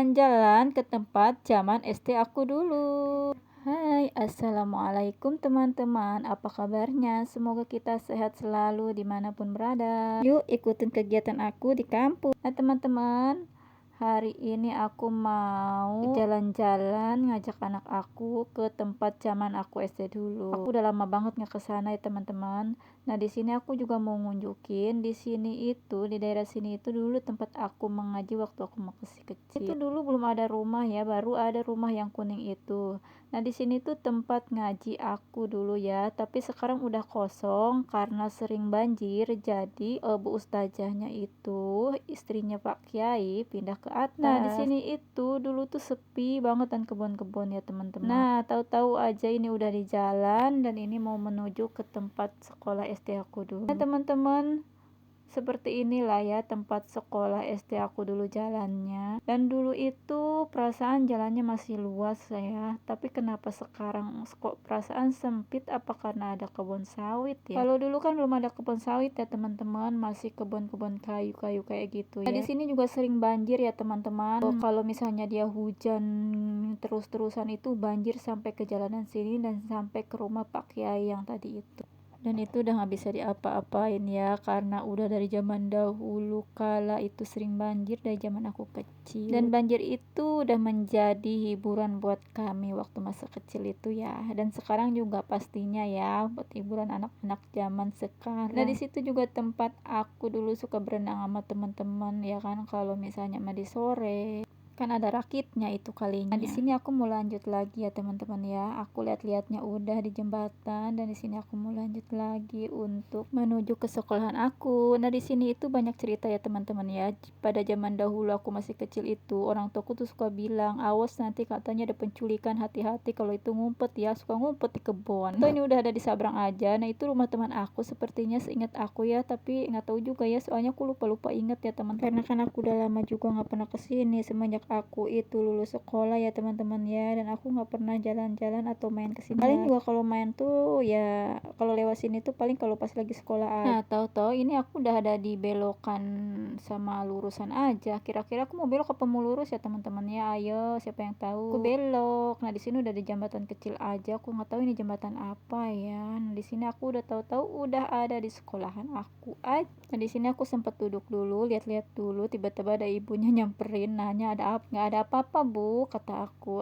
jalan-jalan ke tempat zaman SD aku dulu. Hai, assalamualaikum teman-teman. Apa kabarnya? Semoga kita sehat selalu dimanapun berada. Yuk ikutin kegiatan aku di kampus. Nah teman-teman, hari ini aku mau jalan-jalan ngajak anak aku ke tempat zaman aku SD dulu. Aku udah lama banget nggak kesana ya teman-teman. Nah di sini aku juga mau ngunjukin di sini itu di daerah sini itu dulu tempat aku mengaji waktu aku masih kecil. Itu dulu belum ada rumah ya, baru ada rumah yang kuning itu. Nah di sini tuh tempat ngaji aku dulu ya, tapi sekarang udah kosong karena sering banjir. Jadi Bu Ustazahnya itu istrinya Pak Kiai pindah ke atas. Nah di sini itu dulu tuh sepi banget dan kebun-kebun ya teman-teman. Nah tahu-tahu aja ini udah di jalan dan ini mau menuju ke tempat sekolah SD aku dulu. Nah teman-teman, seperti inilah ya tempat sekolah SD aku dulu jalannya. Dan dulu itu perasaan jalannya masih luas ya. Tapi kenapa sekarang kok perasaan sempit? Apa karena ada kebun sawit ya? Kalau dulu kan belum ada kebun sawit ya teman-teman, masih kebun-kebun kayu-kayu kayak gitu ya. Nah di sini juga sering banjir ya teman-teman. Kalau misalnya dia hujan terus-terusan itu banjir sampai ke jalanan sini dan sampai ke rumah Pak Kiai yang tadi itu. Dan itu udah nggak bisa diapa-apain ya, karena udah dari zaman dahulu kala itu sering banjir dari zaman aku kecil. Dan banjir itu udah menjadi hiburan buat kami waktu masa kecil itu ya. Dan sekarang juga pastinya ya buat hiburan anak-anak zaman sekarang. Nah di situ juga tempat aku dulu suka berenang sama teman-teman ya kan, kalau misalnya mandi sore kan ada rakitnya itu kalinya. Nah di sini aku mau lanjut lagi ya teman-teman ya. Aku lihat-lihatnya udah di jembatan dan di sini aku mau lanjut lagi untuk menuju ke sekolahan aku. Nah di sini itu banyak cerita ya teman-teman ya. Pada zaman dahulu aku masih kecil itu orang tuaku tuh suka bilang, awas nanti katanya ada penculikan, hati-hati kalau itu ngumpet ya, suka ngumpet di kebun. Atau ini udah ada di Sabrang aja. Nah itu rumah teman aku sepertinya seingat aku ya, tapi nggak tahu juga ya soalnya aku lupa inget ya teman-teman. Karena kan aku udah lama juga nggak pernah kesini semenjak aku itu lulus sekolah ya teman-teman ya, dan aku nggak pernah jalan-jalan atau main kesini. Paling juga kalau main tuh ya kalau lewat sini tuh paling kalau pas lagi sekolah aja. Nah tahu-tahu ini aku udah ada di belokan sama lurusan aja. Kira-kira aku mau belok apa mau lurus ya teman-teman ya? Ayo siapa yang tahu? Aku belok. Nah di sini udah ada jembatan kecil aja. Aku nggak tahu ini jembatan apa ya. Nah di sini aku udah tahu-tahu udah ada di sekolahan aku aja. Nah di sini aku sempat duduk dulu, lihat-lihat dulu. Tiba-tiba ada ibunya nyamperin, nanya ada apa? Nggak ada apa-apa bu, kata aku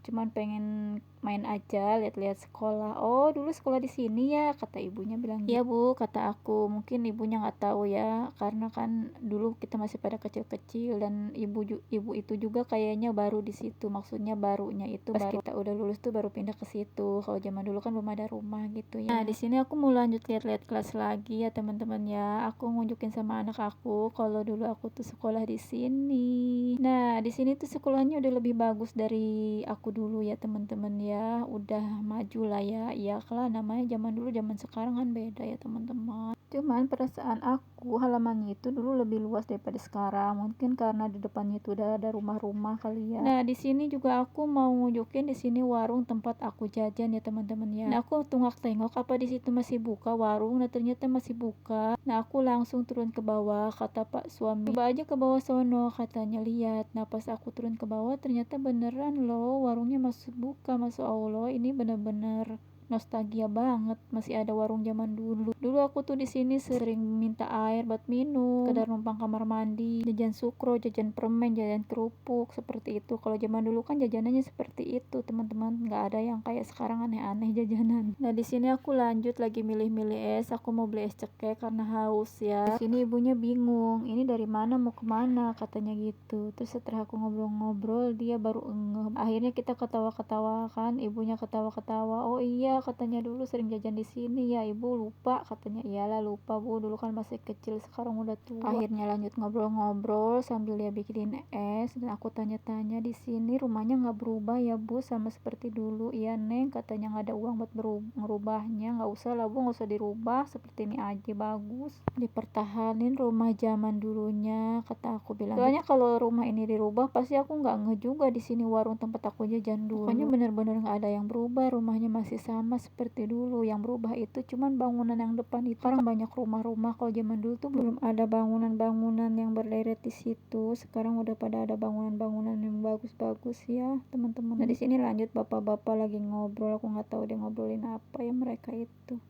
cuman pengen main aja, lihat-lihat sekolah. Oh dulu sekolah di sini ya, kata ibunya bilang gitu. Iya bu, kata aku. Mungkin ibunya nggak tahu ya, karena kan dulu kita masih pada kecil-kecil dan ibu itu juga kayaknya baru di situ. Maksudnya barunya itu pas kita udah lulus tuh baru pindah ke situ. Kalau zaman dulu kan belum ada rumah gitu ya. Nah di sini aku mau lanjut lihat-lihat kelas lagi ya teman-teman ya. Aku ngunjukin sama anak aku kalau dulu aku tuh sekolah di sini. Nah di sini tuh sekolahnya udah lebih bagus dari aku dulu ya teman-teman ya, udah maju lah ya. Iya lah namanya zaman dulu zaman sekarang kan beda ya teman-teman. Cuman perasaan aku halamannya itu dulu lebih luas daripada sekarang, mungkin karena di depannya itu udah ada rumah-rumah kali ya. Nah di sini juga aku mau nunjukin di sini warung tempat aku jajan ya teman-teman ya. Nah aku tengok apa di situ masih buka warung. Nah ternyata masih buka. Nah aku langsung turun ke bawah, kata Pak suami, coba aja ke bawah sono katanya, lihat. Nah pas aku turun ke bawah ternyata beneran loh warungnya masih buka. Masya Allah ini bener-bener nostalgia banget, masih ada warung zaman dulu. Dulu aku tuh di sini sering minta air buat minum, sekedar numpang kamar mandi, jajan sukro, jajan permen, jajan kerupuk seperti itu. Kalau zaman dulu kan jajanannya seperti itu teman-teman, nggak ada yang kayak sekarang aneh-aneh jajanan. Nah di sini aku lanjut lagi milih-milih es. Aku mau beli es cekek karena haus ya. Di sini ibunya bingung, ini dari mana mau kemana katanya gitu. Terus setelah aku ngobrol-ngobrol dia baru ngeh. Akhirnya kita ketawa-ketawa kan, ibunya ketawa-ketawa. Oh iya katanya dulu sering jajan di sini ya ibu, lupa katanya. Iyalah lupa bu, dulu kan masih kecil sekarang udah tua. Akhirnya lanjut ngobrol-ngobrol sambil dia bikinin es dan aku tanya-tanya, di sini rumahnya nggak berubah ya bu sama seperti dulu? Iya neng, katanya nggak ada uang buat ngerubahnya. Nggak usah lah bu, nggak usah dirubah, seperti ini aja bagus, dipertahanin rumah zaman dulunya, kata aku bilang. Soalnya kalau rumah ini dirubah pasti aku nggak ngeh juga di sini warung tempat aku jajan dulu. Pokoknya bener-bener nggak ada yang berubah, rumahnya masih sama sama seperti dulu. Yang berubah itu cuman bangunan yang depan itu. Sekarang banyak rumah-rumah. Kalau zaman dulu tuh belum ada bangunan-bangunan yang berderet di situ. Sekarang udah pada ada bangunan-bangunan yang bagus-bagus ya, teman-teman. Nah, di sini lanjut bapak-bapak lagi ngobrol. Aku nggak tahu dia ngobrolin apa ya mereka itu.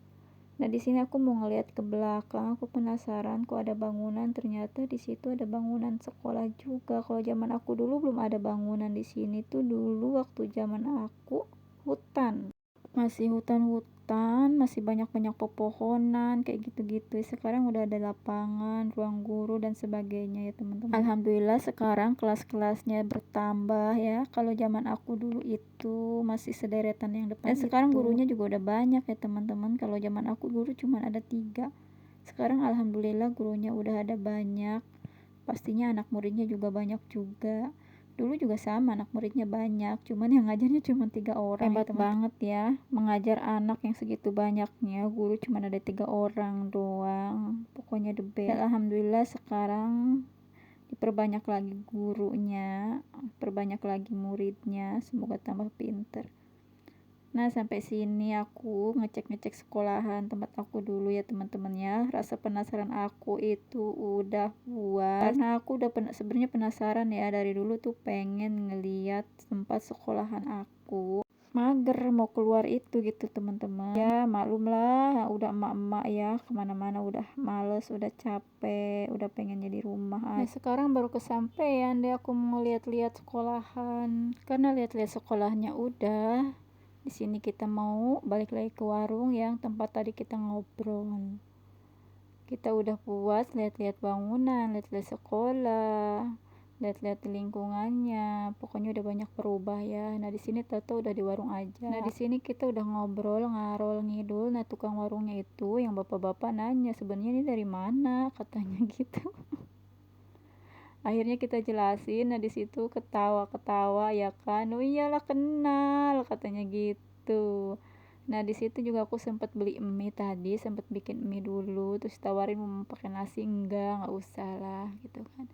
Nah, di sini aku mau ngeliat ke belakang, aku penasaran kok ada bangunan, ternyata di situ ada bangunan sekolah juga. Kalau zaman aku dulu belum ada bangunan di sini tuh dulu waktu zaman aku hutan. Masih hutan-hutan, masih banyak-banyak pepohonan kayak gitu-gitu. Sekarang udah ada lapangan, ruang guru dan sebagainya ya, teman-teman. Alhamdulillah sekarang kelas-kelasnya bertambah ya. Kalau zaman aku dulu itu masih sederetan yang depan. Dan sekarang gurunya juga udah banyak ya, teman-teman. Kalau zaman aku dulu cuma ada 3. Sekarang alhamdulillah gurunya udah ada banyak. Pastinya anak muridnya juga banyak juga. Dulu juga sama, anak muridnya banyak, cuman yang ngajarnya cuma 3 orang. Hebat banget ya, mengajar anak yang segitu banyaknya, guru cuma ada 3 orang doang. Pokoknya the best. Alhamdulillah sekarang diperbanyak lagi gurunya, perbanyak lagi muridnya, semoga tambah pinter. Nah, sampai sini aku ngecek-ngecek sekolahan tempat aku dulu ya, teman-teman ya. Rasa penasaran aku itu udah puas karena aku udah sebenarnya penasaran ya, dari dulu tuh pengen ngeliat tempat sekolahan aku. Mager mau keluar itu gitu, teman-teman. Ya maklum lah, udah emak-emak ya, kemana-mana udah males, udah capek, udah pengennya di rumah aja. Nah, sekarang baru kesampaian deh aku mau lihat-lihat sekolahan. Karena lihat-lihat sekolahnya udah, di sini kita mau balik lagi ke warung yang tempat tadi kita ngobrol. Kita udah puas lihat-lihat bangunan, lihat-lihat sekolah, lihat-lihat lingkungannya. Pokoknya udah banyak berubah ya. Nah, di sini Tato udah di warung aja. Nah, di sini kita udah ngobrol ngarol ngidul. Nah, tukang warungnya itu yang bapak-bapak nanya, sebenarnya ini dari mana? Katanya gitu. Akhirnya kita jelasin. Nah, di situ ketawa-ketawa ya kan. Oh iyalah kenal katanya gitu. Nah, di situ juga aku sempat beli mie tadi, sempat bikin mie dulu, terus tawarin mau pakai nasi, enggak usah lah gitu kan.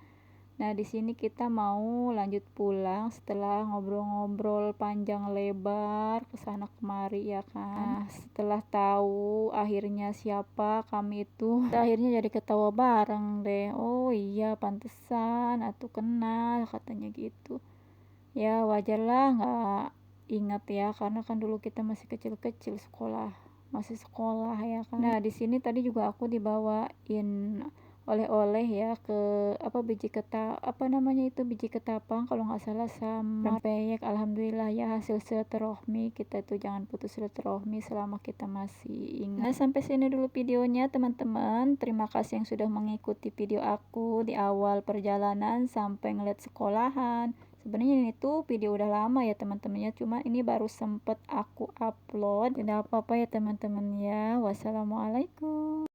Nah, di sini kita mau lanjut pulang setelah ngobrol-ngobrol panjang lebar kesana kemari ya kan. Nah, setelah tahu akhirnya siapa kami itu, akhirnya jadi ketawa bareng deh. Oh iya pantesan atau kenal katanya gitu. Ya wajar lah nggak ingat ya, karena kan dulu kita masih kecil-kecil masih sekolah ya kan. Nah, di sini tadi juga aku dibawain oleh-oleh ya, ke biji ketapang kalau nggak salah, sama rempeyek. Alhamdulillah ya, hasil silaturahmi kita itu jangan putus silaturahmi selama kita masih ingat. Nah, sampai sini dulu videonya teman-teman. Terima kasih yang sudah mengikuti video aku di awal perjalanan sampai ngeliat sekolahan. Sebenarnya ini tuh video udah lama ya teman-temannya, cuma ini baru sempet aku upload. Tidak apa-apa ya teman-teman ya. Wassalamualaikum.